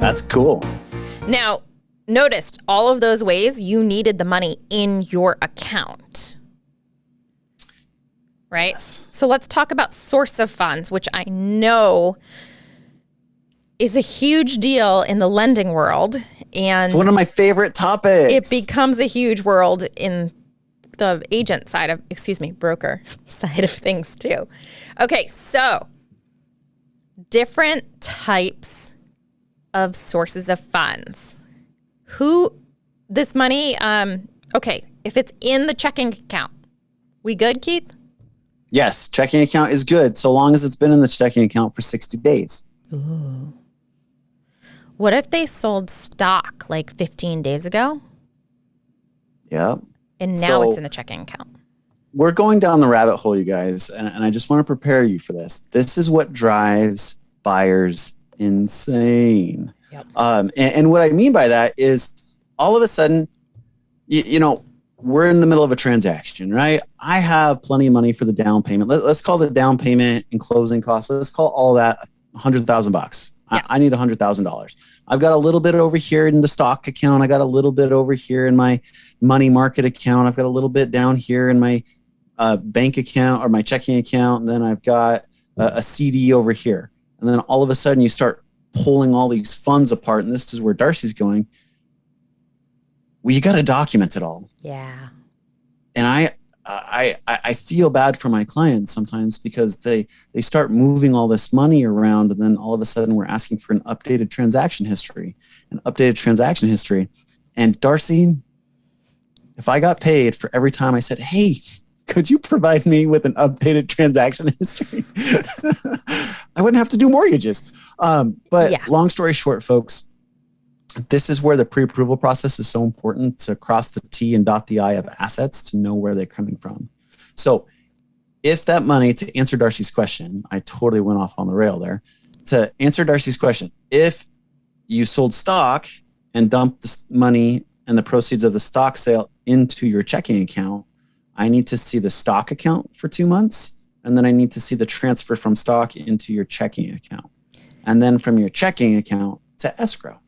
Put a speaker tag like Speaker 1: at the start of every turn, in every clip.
Speaker 1: That's cool.
Speaker 2: Now, notice all of those ways you needed the money in your account. Right?
Speaker 1: Yes.
Speaker 2: So let's talk about source of funds, which I know is a huge deal in the lending world. And
Speaker 1: it's one of my favorite topics.
Speaker 2: It becomes a huge world in the broker side of things too. Okay, so different types of sources of funds. This money, if it's in the checking account, we good, Keith?
Speaker 1: Yes, checking account is good so long as it's been in the checking account for 60 days.
Speaker 2: Ooh. What if they sold stock like 15 days ago?
Speaker 1: Yeah.
Speaker 2: And now it's in the checking account.
Speaker 1: We're going down the rabbit hole, you guys, and I just want to prepare you for this. This is what drives buyers insane.
Speaker 2: Yep.
Speaker 1: And what I mean by that is all of a sudden, we're in the middle of a transaction, right? I have plenty of money for the down payment. Let's call the down payment and closing costs. Let's call all that $100,000. Yeah. I need $100,000. I've got a little bit over here in the stock account. I got a little bit over here in my money market account. I've got a little bit down here in my bank account or my checking account. And then I've got a CD over here. And then all of a sudden you start pulling all these funds apart. And this is where Darcy's going. Well, you got to document it all.
Speaker 2: Yeah.
Speaker 1: And I feel bad for my clients sometimes because they start moving all this money around, and then all of a sudden we're asking for an updated transaction history. And Darcy, if I got paid for every time I said, hey, could you provide me with an updated transaction history? I wouldn't have to do mortgages. Long story short, folks, this is where the pre-approval process is so important, to cross the T and dot the I of assets to know where they're coming from. So if that money, to answer Darcy's question, I totally went off on the rail there. To answer Darcy's question, if you sold stock and dumped the money and the proceeds of the stock sale into your checking account, I need to see the stock account for 2 months, and then I need to see the transfer from stock into your checking account, and then from your checking account to escrow.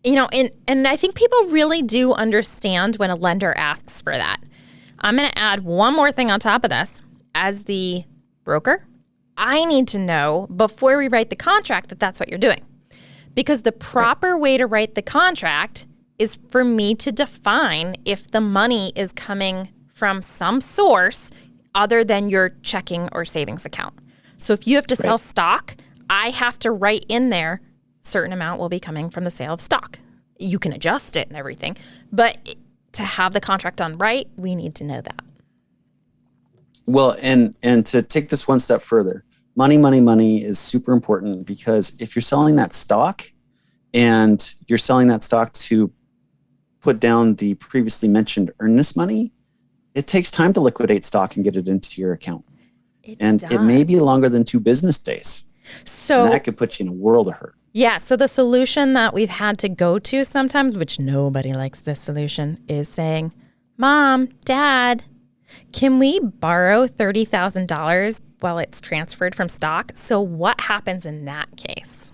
Speaker 2: And I think people really do understand when a lender asks for that. I'm going to add one more thing on top of this. As the broker, I need to know before we write the contract that that's what you're doing. Because the proper way to write the contract is for me to define if the money is coming from some source other than your checking or savings account. So if you have to sell stock, I have to write in there certain amount will be coming from the sale of stock. You can adjust it and everything, but to have the contract done right, we need to know that.
Speaker 1: Well, and to take this one step further, money is super important, because if you're selling that stock and you're selling that stock to put down the previously mentioned earnest money, it takes time to liquidate stock and get it into your account. It may be longer than 2 business days.
Speaker 2: So
Speaker 1: and that could put you in a world of hurt.
Speaker 2: Yeah. So the solution that we've had to go to sometimes, which nobody likes this solution, is saying, Mom, Dad, can we borrow $30,000 while it's transferred from stock? So what happens in that case?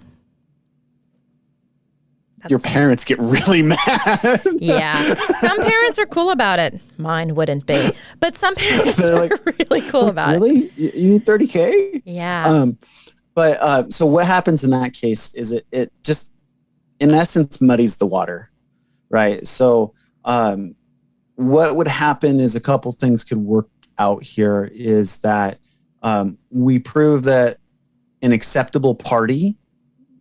Speaker 1: Your parents get really mad.
Speaker 2: Yeah. Some parents are cool about it. Mine wouldn't be. But some parents are really cool about it.
Speaker 1: Really? You need $30K?
Speaker 2: Yeah.
Speaker 1: So what happens in that case is it just, in essence, muddies the water, right? So what would happen is a couple things could work out here is that we prove that an acceptable party,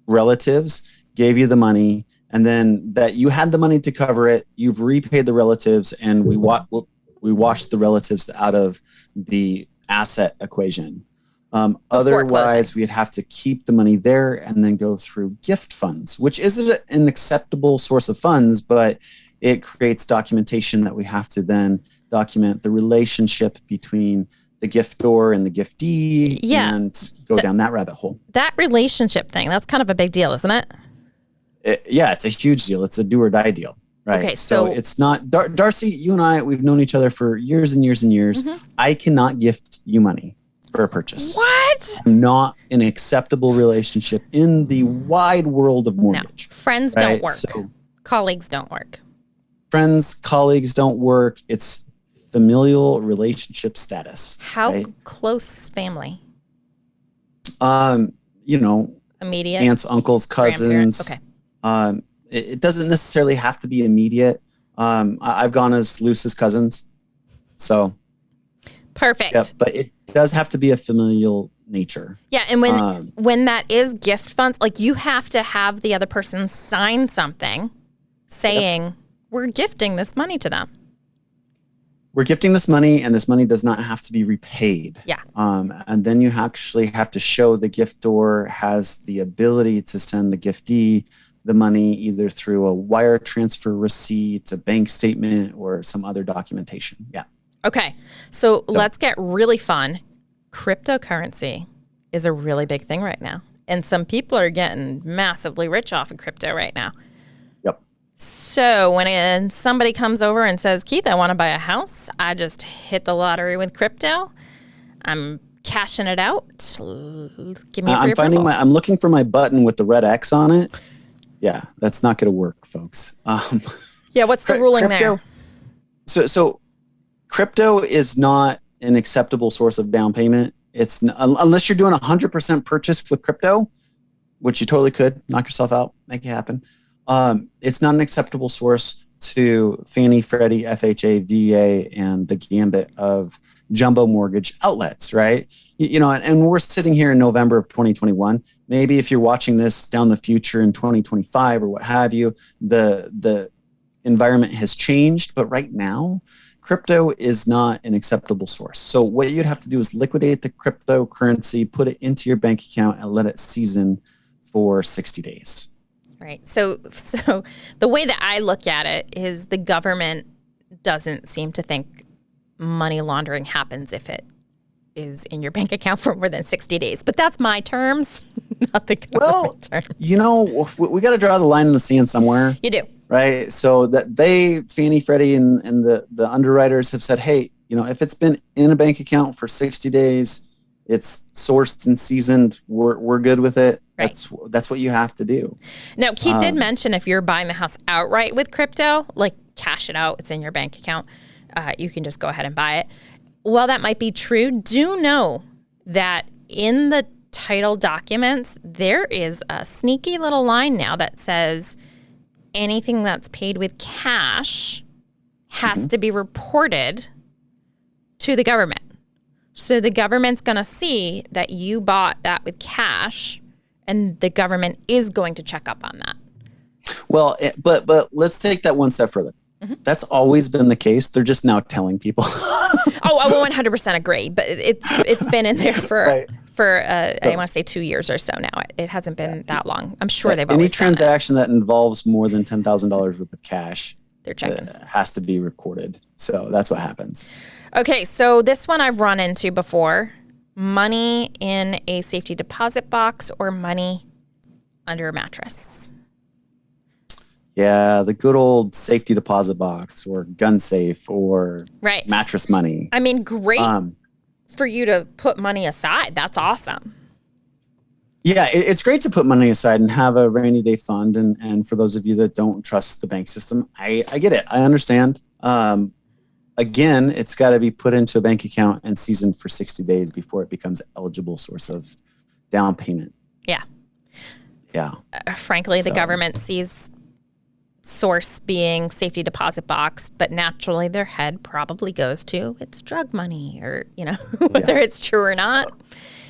Speaker 1: relatives, gave you the money, and then that you had the money to cover it, you've repaid the relatives, and we washed the relatives out of the asset equation. Otherwise, we'd have to keep the money there and then go through gift funds, which isn't an acceptable source of funds, but it creates documentation that we have to then document the relationship between the giftor and the giftee and go down that rabbit hole.
Speaker 2: That relationship thing, that's kind of a big deal, isn't it?
Speaker 1: It's a huge deal. It's a do or die deal. Right.
Speaker 2: Okay,
Speaker 1: so it's not Darcy, you and I, we've known each other for years and years and years. Mm-hmm. I cannot gift you money. for a purchase.
Speaker 2: What?
Speaker 1: Not an acceptable relationship in the wide world of mortgage.
Speaker 2: No. Friends don't work. So, colleagues don't work.
Speaker 1: Friends, colleagues don't work. It's familial relationship status.
Speaker 2: How close family?
Speaker 1: Immediate aunts, uncles, cousins.
Speaker 2: Okay.
Speaker 1: It doesn't necessarily have to be immediate. I've gone as loose as cousins. So
Speaker 2: perfect.
Speaker 1: Yeah, but it does have to be a familial nature.
Speaker 2: Yeah, and when that is gift funds, like you have to have the other person sign something saying we're gifting this money to them.
Speaker 1: We're gifting this money, and this money does not have to be repaid.
Speaker 2: Yeah.
Speaker 1: And then you actually have to show the giftor has the ability to send the giftee the money either through a wire transfer receipt, a bank statement, or some other documentation. Yeah.
Speaker 2: Okay. So let's get really fun. Cryptocurrency is a really big thing right now. And some people are getting massively rich off of crypto right now.
Speaker 1: Yep.
Speaker 2: So when somebody comes over and says, Keith, I want to buy a house. I just hit the lottery with crypto. I'm cashing it out. Give me a pre-approval.
Speaker 1: I'm looking for my button with the red X on it. Yeah, that's not going to work, folks.
Speaker 2: Yeah, what's the ruling
Speaker 1: crypto,
Speaker 2: there?
Speaker 1: So crypto is not an acceptable source of down payment. It's unless you're doing 100% purchase with crypto, which you totally could knock yourself out, make it happen. It's not an acceptable source to Fannie, Freddie, FHA, VA, and the gambit of jumbo mortgage outlets, right? And we're sitting here in November of 2021. Maybe if you're watching this down the future in 2025 or what have you, the environment has changed. But right now, crypto is not an acceptable source. So what you'd have to do is liquidate the cryptocurrency, put it into your bank account, and let it season for 60 days.
Speaker 2: Right. So the way that I look at it is the government doesn't seem to think money laundering happens if it is in your bank account for more than 60 days. But that's my terms, not the government terms.
Speaker 1: We got to draw the line in the sand somewhere.
Speaker 2: You do.
Speaker 1: Right. So that Fannie, Freddie, and the underwriters have said, hey, if it's been in a bank account for 60 days, it's sourced and seasoned, we're good with it. Right. That's what you have to do.
Speaker 2: Now, Keith did mention if you're buying the house outright with crypto, like cash it out, it's in your bank account, you can just go ahead and buy it. While that might be true, do know that in the title documents, there is a sneaky little line now that says anything that's paid with cash has to be reported to the government. So the government's going to see that you bought that with cash, and the government is going to check up on that.
Speaker 1: Well, but let's take that one step further. Mm-hmm. That's always been the case. They're just now telling people.
Speaker 2: I 100% agree, but it's been in there for I want to say 2 years or so now. It hasn't been that long. I'm sure they've always
Speaker 1: any transaction that involves more than $10,000 worth of cash,
Speaker 2: they're checking.
Speaker 1: Has to be recorded. So that's what happens.
Speaker 2: Okay, so this one I've run into before: money in a safety deposit box or money under a mattress.
Speaker 1: Yeah, the good old safety deposit box or gun safe or mattress money.
Speaker 2: I mean, great for you to put money aside. That's awesome.
Speaker 1: Yeah, it's great to put money aside and have a rainy day fund. And for those of you that don't trust the bank system, I get it. I understand. Again, it's got to be put into a bank account and seasoned for 60 days before it becomes eligible source of down payment.
Speaker 2: Yeah.
Speaker 1: Yeah.
Speaker 2: Frankly, the government sees source being safety deposit box, but naturally their head probably goes to it's drug money or, whether it's true or not.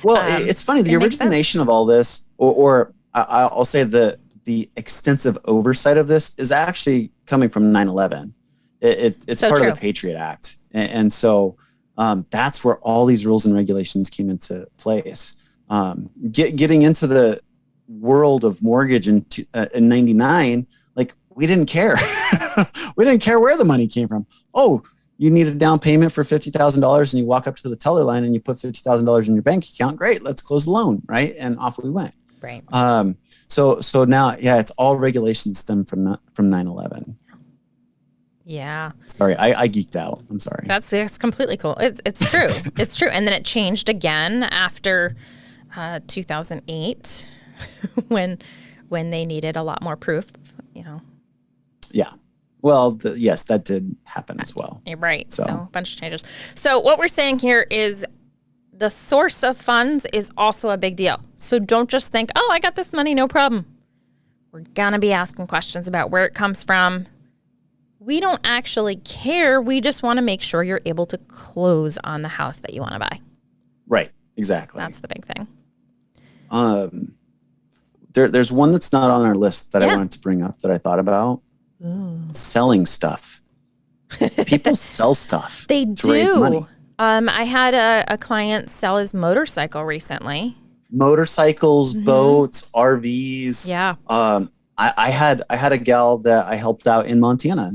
Speaker 1: Well, it's funny. The origination of all this, or I'll say the extensive oversight of this is actually coming from 9/11. It's so part of the Patriot Act. And so that's where all these rules and regulations came into place. Getting into the world of mortgage in 99, like we didn't care. We didn't care where the money came from. Oh, you need a down payment for $50,000 and you walk up to the teller line and you put $50,000 in your bank account. Great, let's close the loan, right? And off we went.
Speaker 2: Right.
Speaker 1: So now, it's all regulations stem from 9/11.
Speaker 2: Yeah.
Speaker 1: Sorry, I geeked out. I'm sorry.
Speaker 2: That's completely cool. It's true. It's true. And then it changed again after 2008 when they needed a lot more proof,
Speaker 1: Yeah. Well, yes, that did happen as well.
Speaker 2: You're right.
Speaker 1: So
Speaker 2: A bunch of changes. So what we're saying here is the source of funds is also a big deal. So don't just think, oh, I got this money, no problem. We're going to be asking questions about where it comes from. We don't actually care. We just want to make sure you're able to close on the house that you want to buy.
Speaker 1: Right. Exactly.
Speaker 2: That's the big thing.
Speaker 1: There's one that's not on our list that I wanted to bring up that I thought about. Ooh. Selling stuff. People sell stuff.
Speaker 2: They
Speaker 1: to raise money.
Speaker 2: I had a client sell his motorcycle recently.
Speaker 1: Motorcycles, boats, RVs.
Speaker 2: Yeah.
Speaker 1: I had a gal that I helped out in Montana.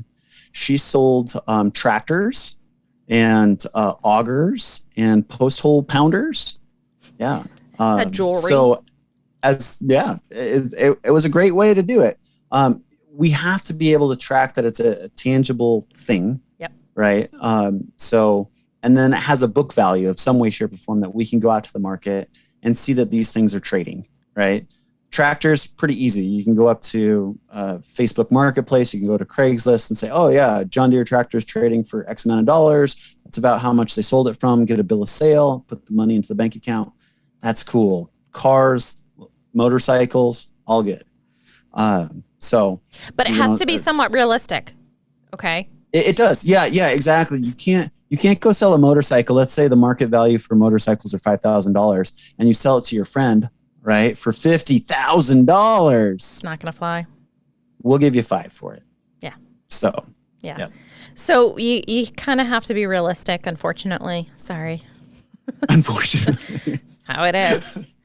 Speaker 1: She sold tractors and augers and post hole pounders. Yeah.
Speaker 2: Jewelry.
Speaker 1: So it was a great way to do it. We have to be able to track that it's a tangible thing.
Speaker 2: Yep.
Speaker 1: Right. And then it has a book value of some way, shape, or form that we can go out to the market and see that these things are trading. Right. Tractors, pretty easy. You can go up to Facebook Marketplace. You can go to Craigslist and say, oh, yeah, John Deere tractor is trading for X amount of dollars. That's about how much they sold it from. Get a bill of sale, put the money into the bank account. That's cool. Cars, motorcycles, all good.
Speaker 2: But it has to be somewhat realistic. Okay.
Speaker 1: It does. Yeah, exactly. You can't go sell a motorcycle. Let's say the market value for motorcycles are $5,000 and you sell it to your friend, right, for $50,000.
Speaker 2: It's not going to fly.
Speaker 1: We'll give you $5,000 for it.
Speaker 2: Yeah.
Speaker 1: So,
Speaker 2: yeah. So you kind of have to be realistic, unfortunately. Sorry.
Speaker 1: Unfortunately.
Speaker 2: That's how it is.